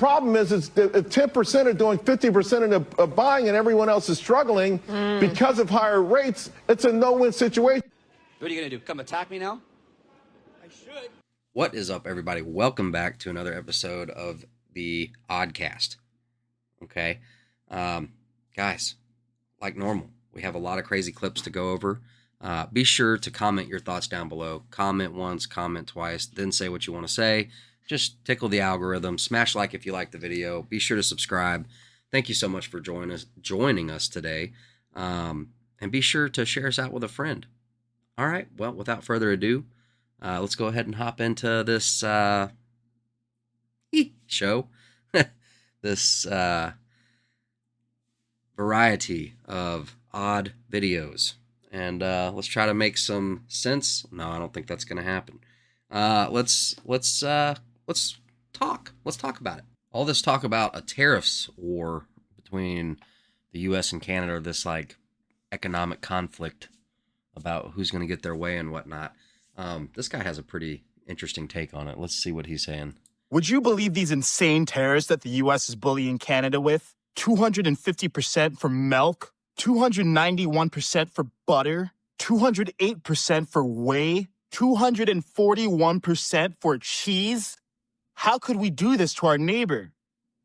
problem is that if 10% are doing 50% of buying and everyone else is struggling because of higher rates, it's a no-win situation. What are you going to do? Come attack me now? I should. What is up, everybody? Welcome back to another episode of the Oddcast. Okay. Guys, like normal, we have a lot of crazy clips to go over. Be sure to comment your thoughts down below. Comment once, comment twice, then say what you want to say. Just tickle the algorithm. Smash like if you like the video. Be sure to subscribe. Thank you so much for joining us today. And be sure to share us out with a friend. All right. Well, without further ado, let's go ahead and hop into this show. This variety of odd videos. And let's try to make some sense. No, I don't think that's going to happen. Let's talk. Let's talk about it. All this talk about a tariffs war between the U.S. and Canada, this like economic conflict about who's going to get their way and whatnot. This guy has a pretty interesting take on it. Let's see what he's saying. Would you believe these insane tariffs that the U.S. is bullying Canada with? 250% for milk, 291% for butter, 208% for whey, 241% for cheese? How could we do this to our neighbor?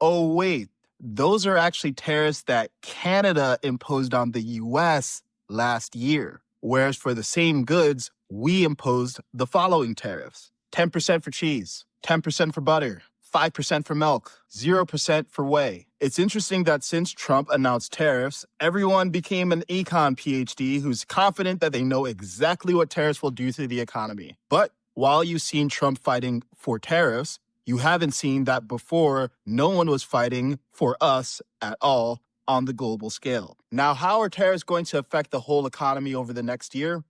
Oh, wait, those are actually tariffs that Canada imposed on the U.S. last year. Whereas for the same goods, we imposed the following tariffs. 10% for cheese, 10% for butter, 5% for milk, 0% for whey. It's interesting that since Trump announced tariffs, everyone became an econ PhD who's confident that they know exactly what tariffs will do to the economy. But while you've seen Trump fighting for tariffs, you haven't seen that before no one was fighting for us at all on the global scale. Now, how are tariffs going to affect the whole economy over the next year?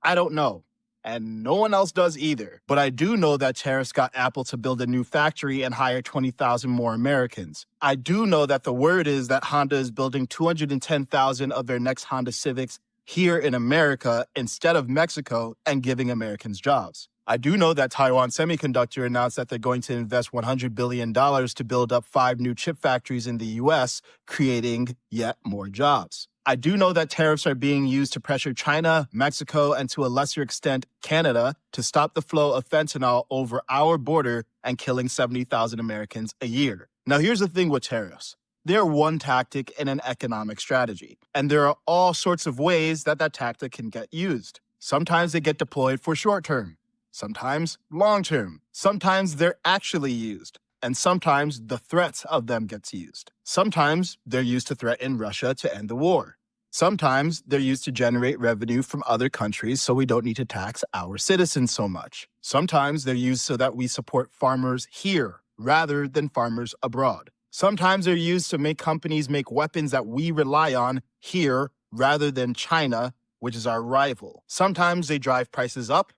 I don't know. And no one else does either. But I do know that tariffs got Apple to build a new factory and hire 20,000 more Americans. I do know that the word is that Honda is building 210,000 of their next Honda Civics here in America instead of Mexico and giving Americans jobs. I do know that Taiwan Semiconductor announced that they're going to invest $100 billion to build up 5 new chip factories in the U.S., creating yet more jobs. I do know that tariffs are being used to pressure China, Mexico, and to a lesser extent, Canada, to stop the flow of fentanyl over our border and killing 70,000 Americans a year. Now, here's the thing with tariffs. They're one tactic in an economic strategy, and there are all sorts of ways that tactic can get used. Sometimes they get deployed for short term. Sometimes long-term. Sometimes they're actually used. And sometimes the threat of them gets used. Sometimes they're used to threaten Russia to end the war. Sometimes they're used to generate revenue from other countries so we don't need to tax our citizens so much. Sometimes they're used so that we support farmers here rather than farmers abroad. Sometimes they're used to make companies make weapons that we rely on here rather than China, which is our rival. Sometimes they drive prices up,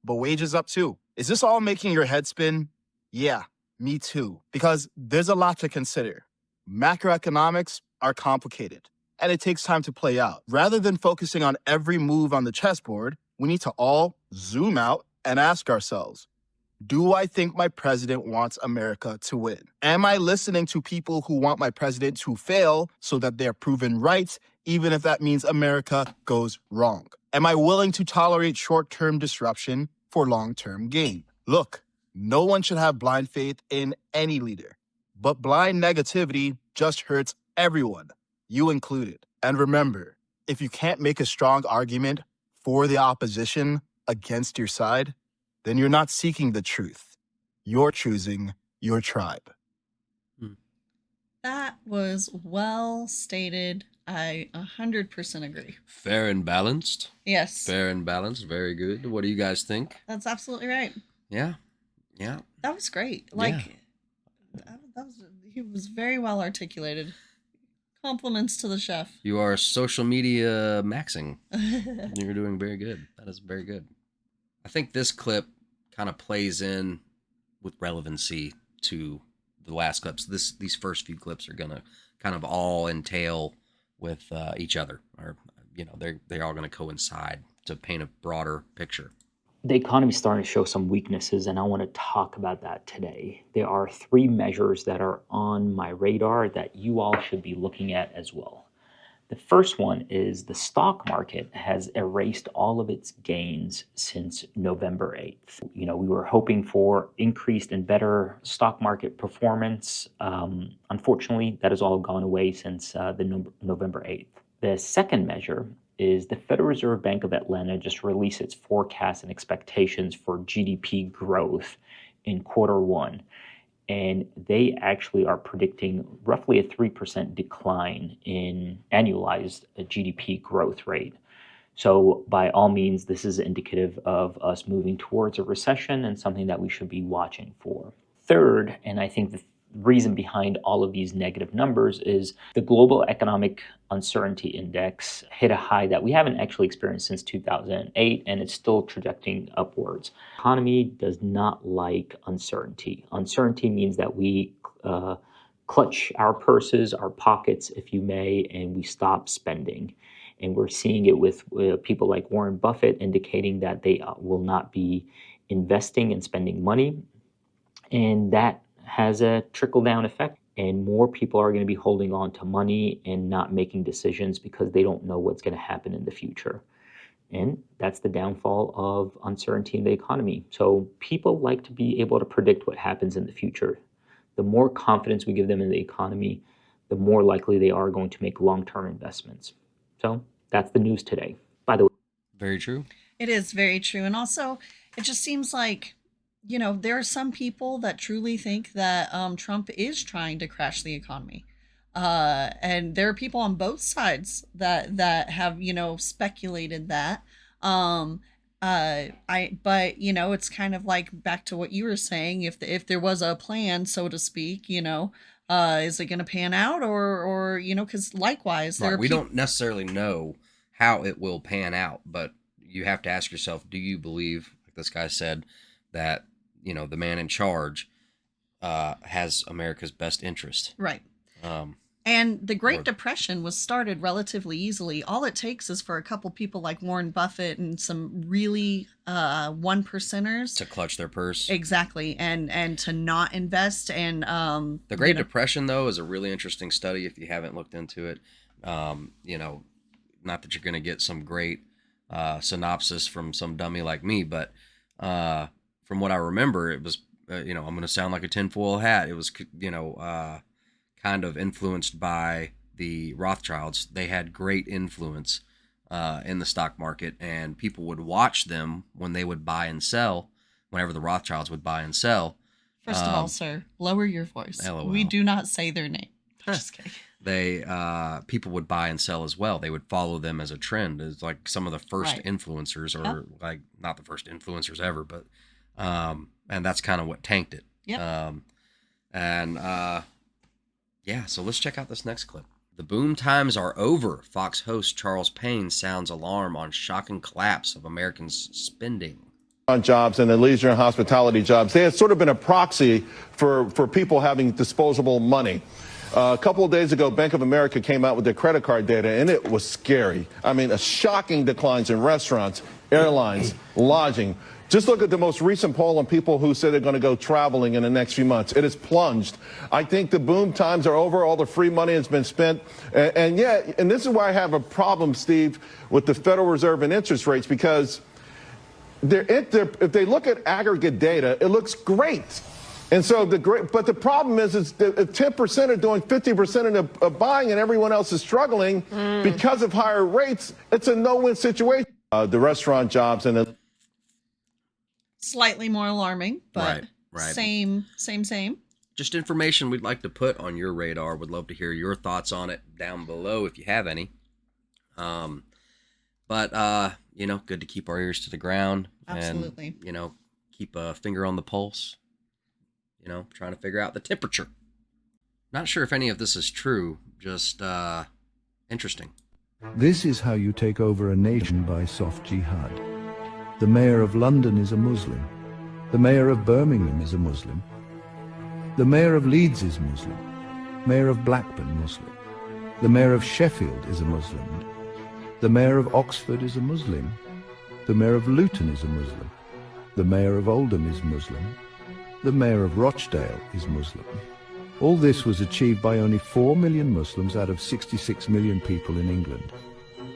but wages up too. Is this all making your head spin? Yeah, me too. Because there's a lot to consider. Macroeconomics are complicated, and it takes time to play out. Rather than focusing on every move on the chessboard, we need to all zoom out and ask ourselves, do I think my president wants America to win? Am I listening to people who want my president to fail so that they're proven right, even if that means America goes wrong? Am I willing to tolerate short-term disruption for long-term gain? Look, no one should have blind faith in any leader, but blind negativity just hurts everyone, you included. And remember, if you can't make a strong argument for the opposition against your side, then you're not seeking the truth. You're choosing your tribe. That was well stated. I 100% agree. Fair and balanced. Yes. Fair and balanced. Very good. What do you guys think? That's absolutely right. Yeah. Yeah. That was great. He was very well articulated. Compliments to the chef. You are social media maxing. You're doing very good. That is very good. I think this clip kind of plays in with relevancy to the last clips. These first few clips are going to kind of all entail with each other, or they're all going to coincide to paint a broader picture. The economy is starting to show some weaknesses, and I want to talk about that today. There are three measures that are on my radar that you all should be looking at as well. The first one is the stock market has erased all of its gains since November 8th. We were hoping for increased and better stock market performance. Unfortunately, that has all gone away since the November 8th. The second measure is the Federal Reserve Bank of Atlanta just released its forecasts and expectations for GDP growth in quarter one. And they actually are predicting roughly a 3% decline in annualized GDP growth rate. So by all means, this is indicative of us moving towards a recession and something that we should be watching for. Third, and I think the reason behind all of these negative numbers is the global economic uncertainty index hit a high that we haven't actually experienced since 2008, and it's still trajecting upwards. The economy does not like uncertainty. Uncertainty means that we clutch our purses, our pockets, if you may, and we stop spending. And we're seeing it with people like Warren Buffett indicating that they will not be investing and spending money. And that has a trickle-down effect, and more people are going to be holding on to money and not making decisions because they don't know what's going to happen in the future. And that's the downfall of uncertainty in the economy. So people like to be able to predict what happens in the future. The more confidence we give them in the economy, the more likely they are going to make long-term investments. So that's the news today. By the way, Very true. It is very true. And also, it just seems like, there are some people that truly think that Trump is trying to crash the economy. And there are people on both sides that have, speculated that. It's kind of like back to what you were saying. If there was a plan, so to speak, is it going to pan out or because likewise, there Right. are We don't necessarily know how it will pan out, but you have to ask yourself, do you believe, like this guy said, that, the man in charge has America's best interest? Right. And the Great Or- Depression was started relatively easily. All it takes is for a couple people like Warren Buffett and some really one percenters to clutch their purse. Exactly, and to not invest. And the Great Depression, though, is a really interesting study if you haven't looked into it. Not that you're going to get some great synopsis from some dummy like me, but from what I remember, it was, I'm going to sound like a tinfoil hat. It was, kind of influenced by the Rothschilds. They had great influence in the stock market, and people would watch them when they would buy and sell, whenever the Rothschilds would buy and sell. First of all, sir, lower your voice. LOL. We do not say their name. Just kidding. People would buy and sell as well. They would follow them as a trend. It's like some of the first Right. influencers, or Yep. like not the first influencers ever, but and that's kind of what tanked it. Yep. So let's check out this next clip. The boom times are over. Fox host Charles Payne sounds alarm on shocking collapse of Americans' spending. On jobs and the leisure and hospitality jobs, they have sort of been a proxy for people having disposable money. A couple of days ago, Bank of America came out with their credit card data, and it was scary. I mean, a shocking declines in restaurants, airlines, lodging. Just look at the most recent poll on people who say they're going to go traveling in the next few months. It has plunged. I think the boom times are over. All the free money has been spent. And this is why I have a problem, Steve, with the Federal Reserve and interest rates, because if they look at aggregate data, it looks great. And so but the problem is if 10% are doing 50% of buying and everyone else is struggling because of higher rates, it's a no-win situation. The restaurant jobs and the Slightly more alarming, but Right. same. Just information we'd like to put on your radar. Would love to hear your thoughts on it down below if you have any. Good to keep our ears to the ground. Absolutely. And, keep a finger on the pulse. Trying to figure out the temperature. Not sure if any of this is true, just interesting. This is how you take over a nation by soft jihad. The mayor of London is a Muslim. The mayor of Birmingham is a Muslim. The mayor of Leeds is Muslim. Mayor of Blackburn, Muslim. The mayor of Sheffield is a Muslim. The mayor of Oxford is a Muslim. The mayor of Luton is a Muslim. The mayor of Oldham is Muslim. The mayor of Rochdale is Muslim. All this was achieved by only 4 million Muslims out of 66 million people in England.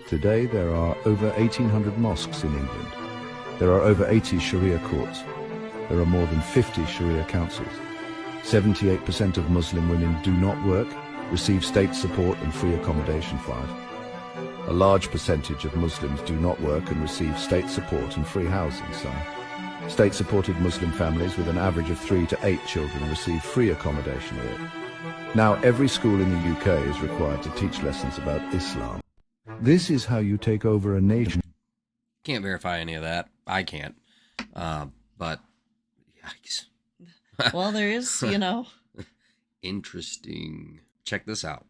Today there are over 1,800 mosques in England. There are over 80 Sharia courts. There are more than 50 Sharia councils. 78% of Muslim women do not work, receive state support and free accommodation. 5. A large percentage of Muslims do not work and receive state support and free housing. Some state-supported Muslim families with an average of 3 to 8 children receive free accommodation here. Now every school in the UK is required to teach lessons about Islam. This is how you take over a nation. Can't verify any of that. I can't. But yikes. Well, there is, you know. Interesting. Check this out.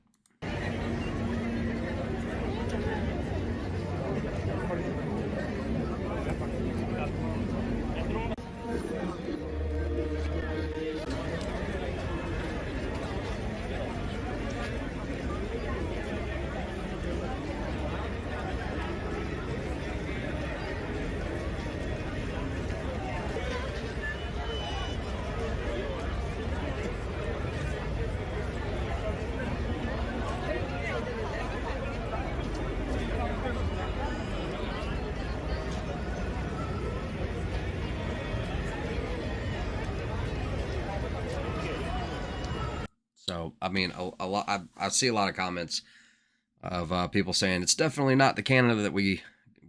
So, I mean, a lot. I see a lot of comments of people saying it's definitely not the Canada that we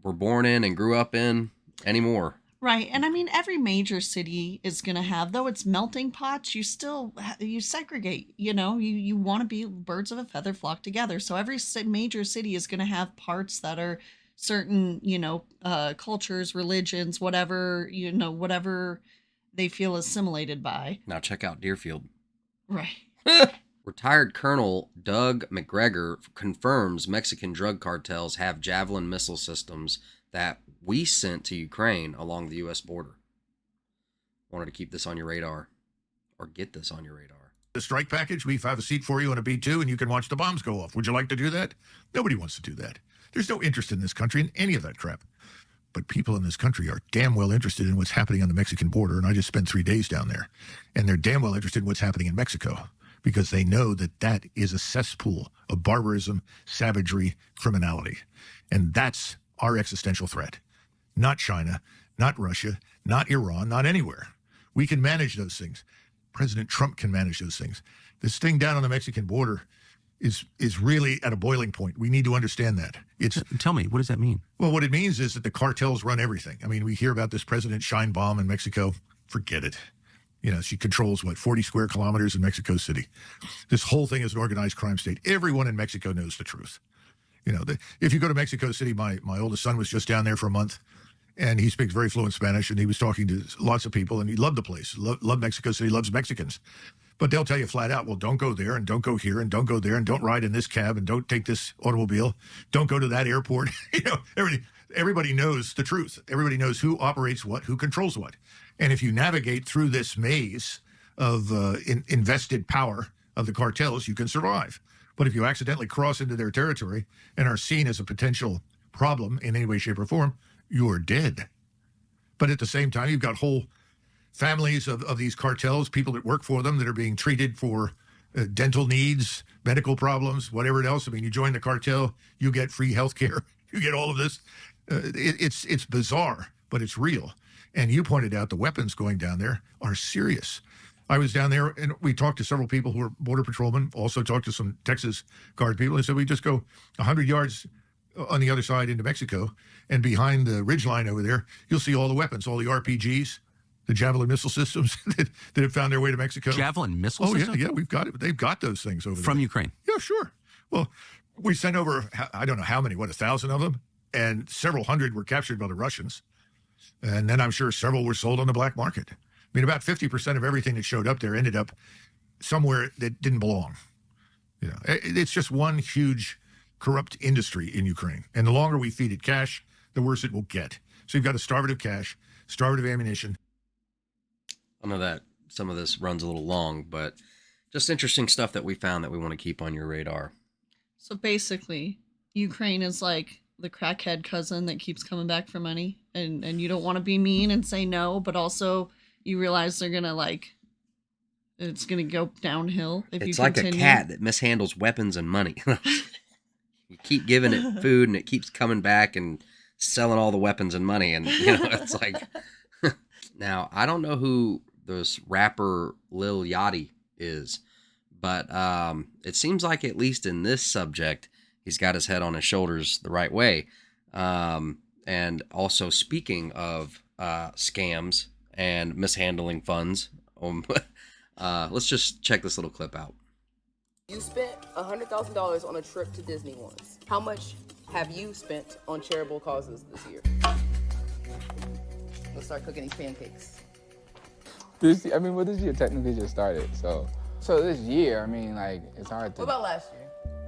were born in and grew up in anymore. Right. And I mean, every major city is going to have, though it's melting pots, you still, you segregate, you know, you want to be birds of a feather flock together. So every major city is going to have parts that are certain, you know, cultures, religions, whatever, you know, whatever they feel assimilated by. Now check out Deerfield. Right. Retired Colonel Doug McGregor confirms Mexican drug cartels have Javelin missile systems that we sent to Ukraine along the U.S. border. Wanted to keep this on your radar, or get this on your radar. The strike package, we have a seat for you on a B-2 and you can watch the bombs go off. Would you like to do that? Nobody wants to do that. There's no interest in this country in any of that crap. But people in this country are damn well interested in what's happening on the Mexican border, and I just spent 3 days down there. And they're damn well interested in what's happening in Mexico, because they know that that is a cesspool of barbarism, savagery, criminality. And that's our existential threat. Not China, not Russia, not Iran, not anywhere. We can manage those things. President Trump can manage those things. This thing down on the Mexican border is really at a boiling point. We need to understand that. Tell me, what does that mean? Well, what it means is that the cartels run everything. I mean, we hear about this President Scheinbaum in Mexico. Forget it. You know, she controls, 40 square kilometers in Mexico City. This whole thing is an organized crime state. Everyone in Mexico knows the truth. You know, if you go to Mexico City, my oldest son was just down there for a month, and he speaks very fluent Spanish, and he was talking to lots of people, and he loved the place, loved Mexico City, loves Mexicans. But they'll tell you flat out, well, don't go there, and don't go here, and don't go there, and don't ride in this cab, and don't take this automobile. Don't go to that airport. You know, everybody knows the truth. Everybody knows who operates what, who controls what. And if you navigate through this maze of invested power of the cartels, you can survive. But if you accidentally cross into their territory and are seen as a potential problem in any way, shape, or form, you're dead. But at the same time, you've got whole families of these cartels, people that work for them that are being treated for dental needs, medical problems, whatever else. I mean, you join the cartel, you get free health care, you get all of this. It's bizarre, but it's real. And you pointed out the weapons going down there are serious. I was down there and we talked to several people who are border patrolmen, also talked to some Texas Guard people. They said we just go 100 yards on the other side into Mexico, and behind the ridgeline over there, you'll see all the weapons, all the RPGs, the Javelin missile systems that have found their way to Mexico. Javelin missile systems? Yeah, we've got it. They've got those things over there. From Ukraine? Yeah, sure. Well, we sent over, I don't know how many, 1,000 of them? And several hundred were captured by the Russians. And then I'm sure several were sold on the black market. I mean, about 50% of everything that showed up there ended up somewhere that didn't belong. You know, it's just one huge corrupt industry in Ukraine. And the longer we feed it cash, the worse it will get. So you've got to starve it of cash, starve it of ammunition. I know that some of this runs a little long, but just interesting stuff that we found that we want to keep on your radar. So basically, Ukraine is like the crackhead cousin that keeps coming back for money, and you don't want to be mean and say no, but also you realize they're gonna like it's gonna go downhill if you It's like continue. a cat that mishandles weapons and money. You keep giving it food and it keeps coming back and selling all the weapons and money, and it's like. Now, I don't know who this rapper Lil Yachty is, but it seems like, at least in this subject, he's got his head on his shoulders the right way. And also, speaking of scams and mishandling funds, let's just check this little clip out. You spent $100,000 on a trip to Disney once. How much have you spent on charitable causes this year? Let's start cooking these pancakes. This year technically just started, so this year, it's hard to. What about last year?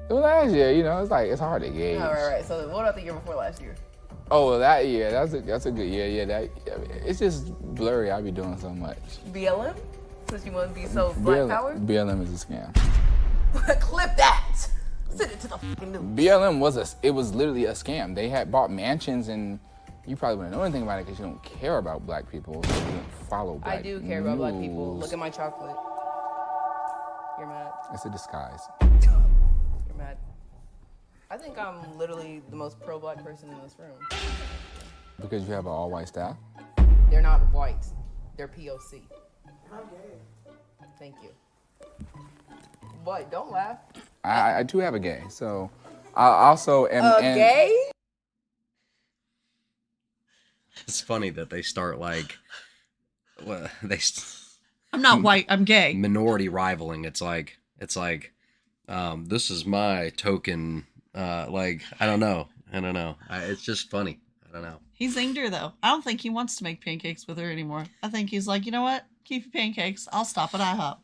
Well, last year, it's hard to gauge. Oh, right. So what about the year before last year? Oh, well, that year, that's a good year. Yeah, it's just blurry. I be doing so much. BLM? Since you want to be so black powered? BLM is a scam. Clip that. Send it to the fucking news. BLM was literally a scam. They had bought mansions, and you probably wouldn't know anything about it because you don't care about black people. So you don't follow black I do care about black people. Look at my chocolate. You're mad. It's a disguise. You're mad. I think I'm literally the most pro-black person in this room. Because you have an all-white staff? They're not white. They're POC. I'm gay. Thank you. What? Don't laugh. I do have a gay, so I also am. Gay? It's funny that they start like, I'm not white, I'm gay. Minority rivaling. It's like, this is my token. I don't know. It's just funny. I don't know. He's zinged her though. I don't think he wants to make pancakes with her anymore. I think he's like, you know what? Keep your pancakes. I'll stop at IHOP.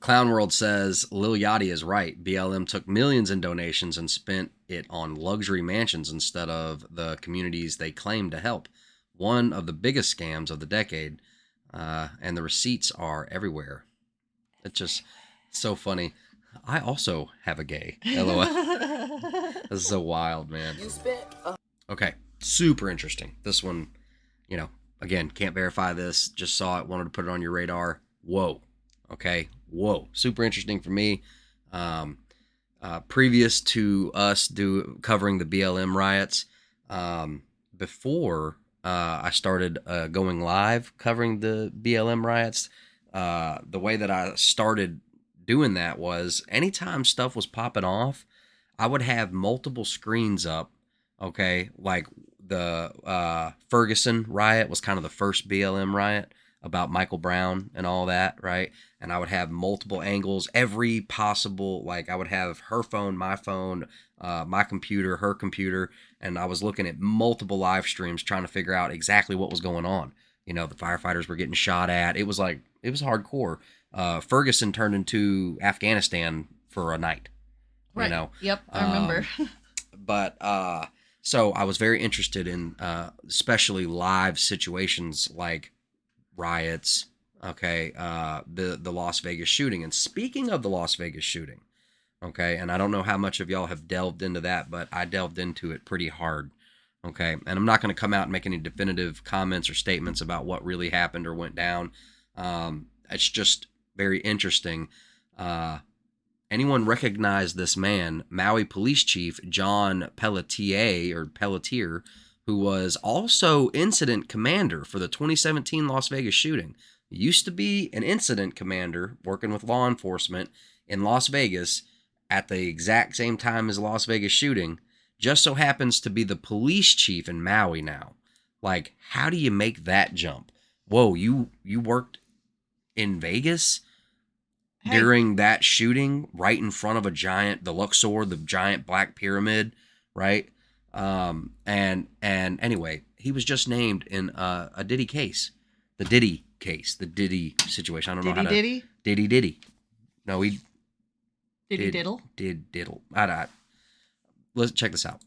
Clown World says Lil Yachty is right. BLM took millions in donations and spent it on luxury mansions instead of the communities they claimed to help. One of the biggest scams of the decade, and the receipts are everywhere. It's just so funny. I also have a gay. LOL. This is so wild, man. You spent. Okay, super interesting. This one, again, can't verify this. Just saw it, wanted to put it on your radar. Whoa. Okay, whoa. Super interesting for me. Previous to us covering the BLM riots, before I started going live covering the BLM riots, the way that I started doing that was anytime stuff was popping off, I would have multiple screens up. Okay, like the Ferguson riot was kind of the first BLM riot about Michael Brown and all that, right? And I would have multiple angles, every possible, I would have her phone, my phone, my computer, her computer, and I was looking at multiple live streams trying to figure out exactly what was going on. The firefighters were getting shot at. It was hardcore. Ferguson turned into Afghanistan for a night. Right. Yep, I remember. But so I was very interested in especially live situations like riots, okay, the Las Vegas shooting. And speaking of the Las Vegas shooting, okay, and I don't know how much of y'all have delved into that, but I delved into it pretty hard, okay? And I'm not going to come out and make any definitive comments or statements about what really happened or went down. It's just very interesting. Anyone recognize this man, Maui Police Chief John Pelletier, who was also incident commander for the 2017 Las Vegas shooting? He used to be an incident commander working with law enforcement in Las Vegas at the exact same time as Las Vegas shooting. Just so happens to be the police chief in Maui now. How do you make that jump? Whoa, you worked in Vegas during that shooting right in front of the Luxor, the giant black pyramid, right? And anyway, he was just named in a Diddy case, the Diddy situation. I don't know how to Diddy. No, he diddle. Let's check this out.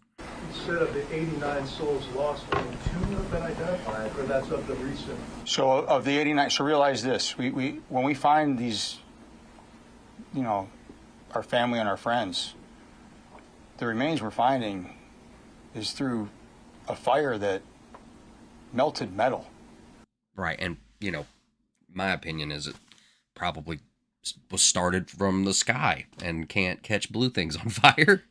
Said of the 89 souls lost, only 2 have been identified, or that's of the recent. So of the 89, so realize this: we when we find these, our family and our friends, the remains we're finding is through a fire that melted metal. Right. And, my opinion is it probably was started from the sky and can't catch blue things on fire.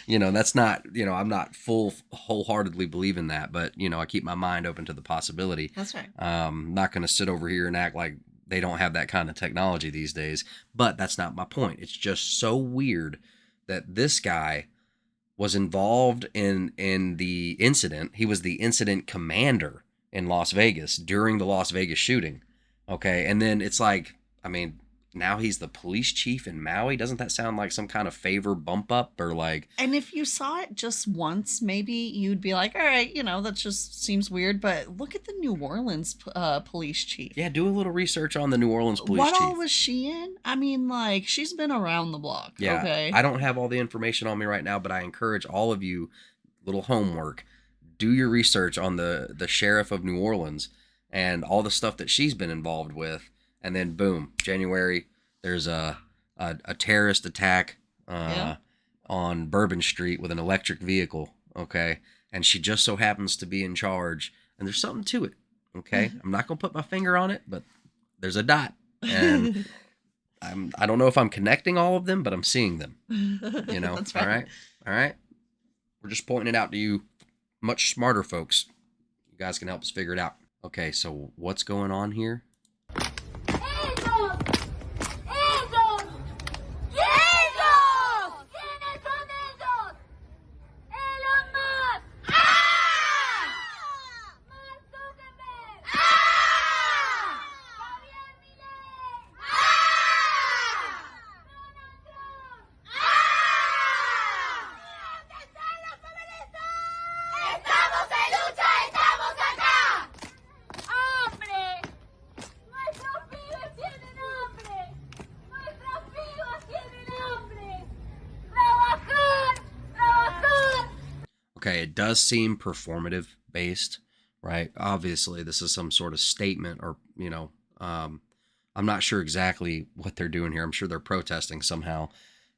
That's not, I'm not wholeheartedly believing that, but, I keep my mind open to the possibility. That's right. I'm not going to sit over here and act like they don't have that kind of technology these days, but that's not my point. It's just so weird that this guy was involved in the incident. He was the incident commander in Las Vegas during the Las Vegas shooting. Okay. And then it's like, now he's the police chief in Maui. Doesn't that sound like some kind of favor bump up or like? And if you saw it just once, maybe you'd be like, all right, that just seems weird. But look at the New Orleans police chief. Yeah, do a little research on the New Orleans police chief. What chief. all was she in? She's been around the block. Yeah, okay. I don't have all the information on me right now, but I encourage all of you, little homework, do your research on the sheriff of New Orleans and all the stuff that she's been involved with. And then boom, January, there's a terrorist attack on Bourbon Street with an electric vehicle, okay? And she just so happens to be in charge. And there's something to it, okay? I'm not going to put my finger on it, but there's a dot. And I don't know if I'm connecting all of them, but I'm seeing them, That's right. All right? We're just pointing it out to you, much smarter folks. You guys can help us figure it out. Okay, so what's going on here? Okay, it does seem performative based, right? Obviously, this is some sort of statement or, I'm not sure exactly what they're doing here. I'm sure they're protesting somehow.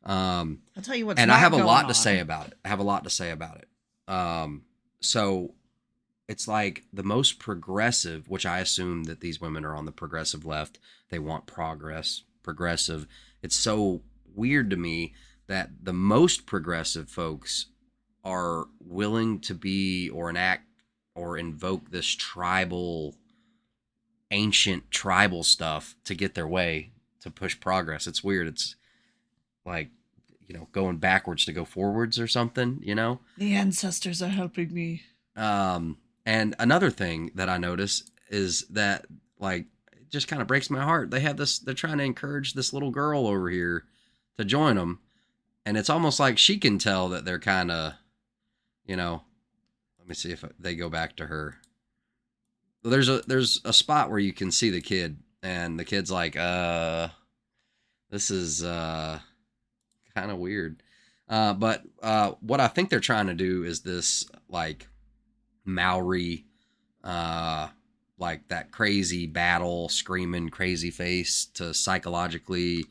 I'll tell you what's and not I have a going lot on. to say about it. So it's like the most progressive, which I assume that these women are on the progressive left. They want progressive. It's so weird to me that the most progressive folks are willing to be or enact or invoke this ancient tribal stuff to get their way, to push progress. It's weird. It's like, going backwards to go forwards or something, The ancestors are helping me. And another thing that I notice is that, like, it just kind of breaks my heart. They're trying to encourage this little girl over here to join them. And it's almost like she can tell that they're kind of, let me see if they go back to her. There's a spot where you can see the kid, and the kid's like, this is kind of weird. But what I think they're trying to do is this, like, Maori, like that crazy battle, screaming crazy face to psychologically,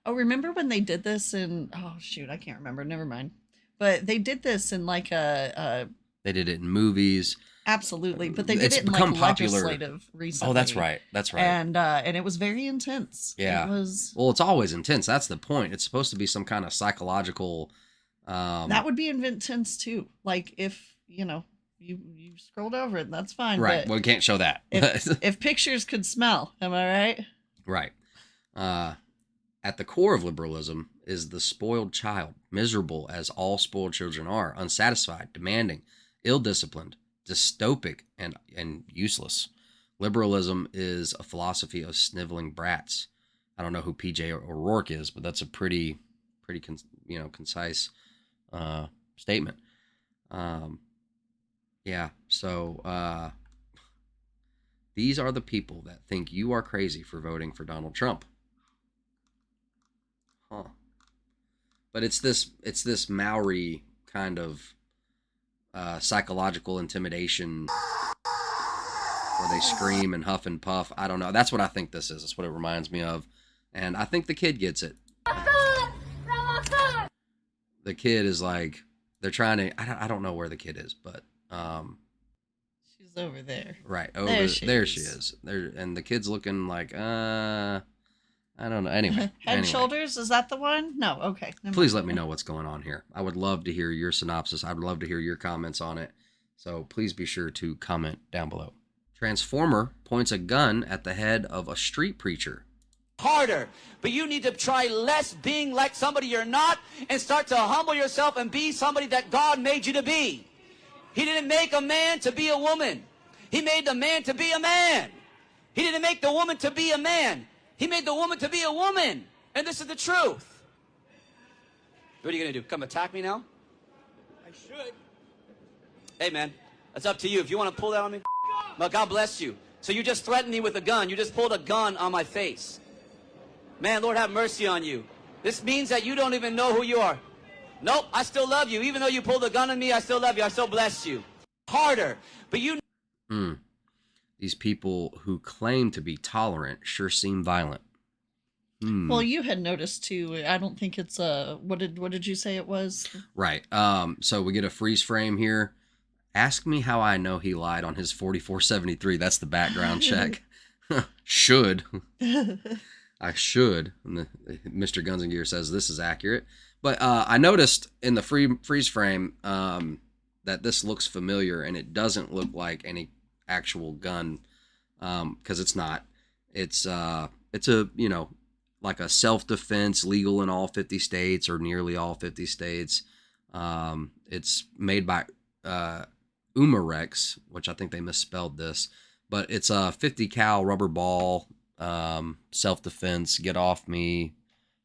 Oh, remember when they did this in, oh shoot, I can't remember. Never mind. But they did this in like they did it in movies. Absolutely. But they did It's it in become like popular. legislative recently. Oh, that's right. That's right. And it was very intense. Yeah. It was. Well, it's always intense. That's the point. It's supposed to be some kind of psychological. That would be intense too. Like if, you scrolled over it, that's fine. Right. But Well, we can't show that. if pictures could smell, am I right? Right. At the core of liberalism is the spoiled child, miserable as all spoiled children are, unsatisfied, demanding, ill-disciplined, dystopic, and useless. Liberalism is a philosophy of sniveling brats. I don't know who PJ O'Rourke is, but that's a pretty concise statement. Yeah. So these are the people that think you are crazy for voting for Donald Trump. Huh. But it's this Maori kind of psychological intimidation where they scream and huff and puff. I don't know. That's what I think this is. That's what it reminds me of. And I think the kid gets it. The kid is like, they're trying to, I don't know where the kid is, but She's over there. Right. There she is. There, and the kid's looking like, I don't know. Anyway. Head anyway. Shoulders, is that the one? No, okay. Please let me know what's going on here. I would love to hear your synopsis. I'd love to hear your comments on it. So please be sure to comment down below. Transformer points a gun at the head of a street preacher. Harder, but you need to try less being like somebody you're not and start to humble yourself and be somebody that God made you to be. He didn't make a man to be a woman. He made the man to be a man. He didn't make the woman to be a man. He made the woman to be a woman. And this is the truth. What are you going to do? Come attack me now? I should. Hey, man, that's up to you. If you want to pull that on me, well, God bless you. So you just threatened me with a gun. You just pulled a gun on my face. Man, Lord have mercy on you. This means that you don't even know who you are. Nope, I still love you. Even though you pulled a gun on me, I still love you. I still bless you. Harder, but you... These people who claim to be tolerant sure seem violent. Well, you had noticed too. I don't think it's a... What did you say it was? Right. So we get a freeze frame here. Ask me how I know he lied on his 4473. That's the background check. Should. I should. And Mr. Guns and Gear says this is accurate. But I noticed in the freeze frame that this looks familiar, and it doesn't look like any actual gun, because it's not. It's a, you know, like a self-defense, legal in all 50 states or nearly all 50 states. It's made by Umarex, which I think they misspelled this, but it's a 50 cal rubber ball, self-defense, get off me,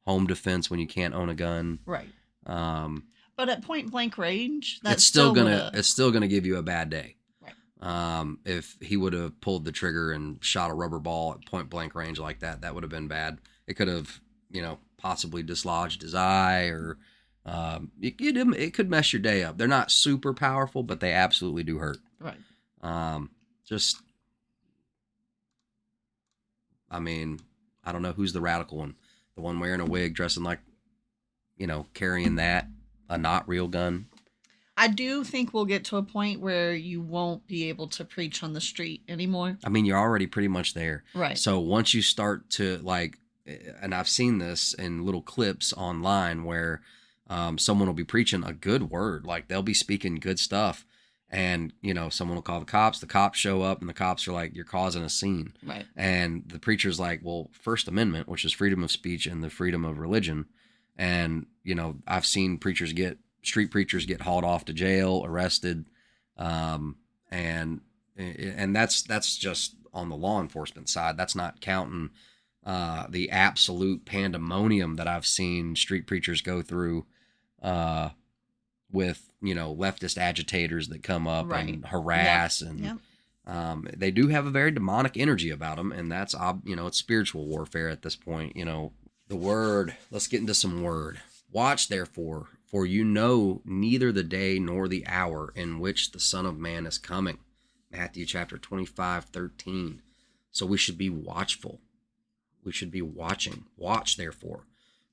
home defense when you can't own a gun. Right. But at point blank range, that's it's still gonna give you a bad day. Right. If he would have pulled the trigger and shot a rubber ball at point blank range like that, that would have been bad. It could have, you know, possibly dislodged his eye, or it could mess your day up. They're not super powerful, but they absolutely do hurt. Right. I mean, I don't know who's the radical one. The one wearing a wig, dressing like, you know, carrying a not real gun. I do think we'll get to a point where you won't be able to preach on the street anymore. I mean, you're already pretty much there. Right. So once you start to, like, and I've seen this in little clips online where someone will be preaching a good word, like they'll be speaking good stuff, and, you know, someone will call the cops show up, and the cops are like, you're causing a scene. Right. And the preacher's like, well, First Amendment, which is freedom of speech and the freedom of religion. And, you know, I've seen street preachers get hauled off to jail, arrested. And that's just on the law enforcement side. That's not counting the absolute pandemonium that I've seen street preachers go through with, you know, leftist agitators that come up and harass. And they do have a very demonic energy about them. And that's, you know, it's spiritual warfare at this point. You know, the word, let's get into some word. Watch therefore, for you know neither the day nor the hour in which the Son of Man is coming. Matthew chapter 25:13. So we should be watchful. We should be watching. Watch therefore,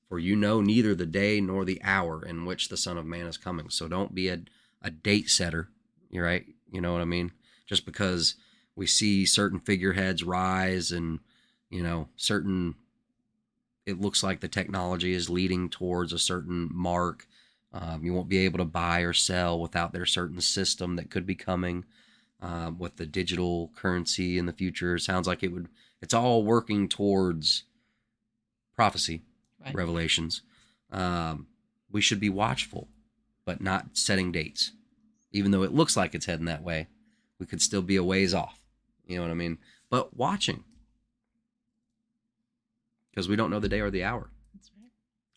for you know neither the day nor the hour in which the Son of Man is coming. So don't be a date setter. You're right. You know what I mean? Just because we see certain figureheads rise and, you know, it looks like the technology is leading towards a certain mark. You won't be able to buy or sell without their certain system that could be coming with the digital currency in the future. It sounds like it's all working towards prophecy, revelations. We should be watchful, but not setting dates. Even though it looks like it's heading that way, we could still be a ways off. You know what I mean? But watching. Because we don't know the day or the hour. That's right.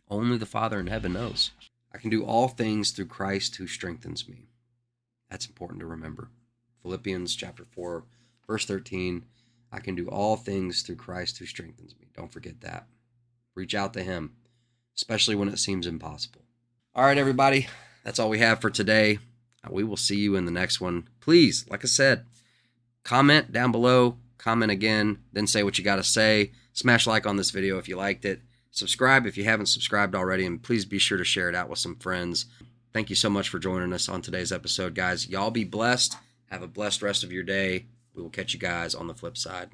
Only the Father in heaven knows. I can do all things through Christ who strengthens me. That's important to remember. Philippians chapter 4, verse 13. I can do all things through Christ who strengthens me. Don't forget that. Reach out to him, especially when it seems impossible. All right, everybody. That's all we have for today. We will see you in the next one. Please, like I said, comment down below. Comment again. Then say what you got to say. Smash like on this video if you liked it. Subscribe if you haven't subscribed already. And please be sure to share it out with some friends. thank you so much for joining us on today's episode, guys. Y'all be blessed. Have a blessed rest of your day. We will catch you guys on the flip side.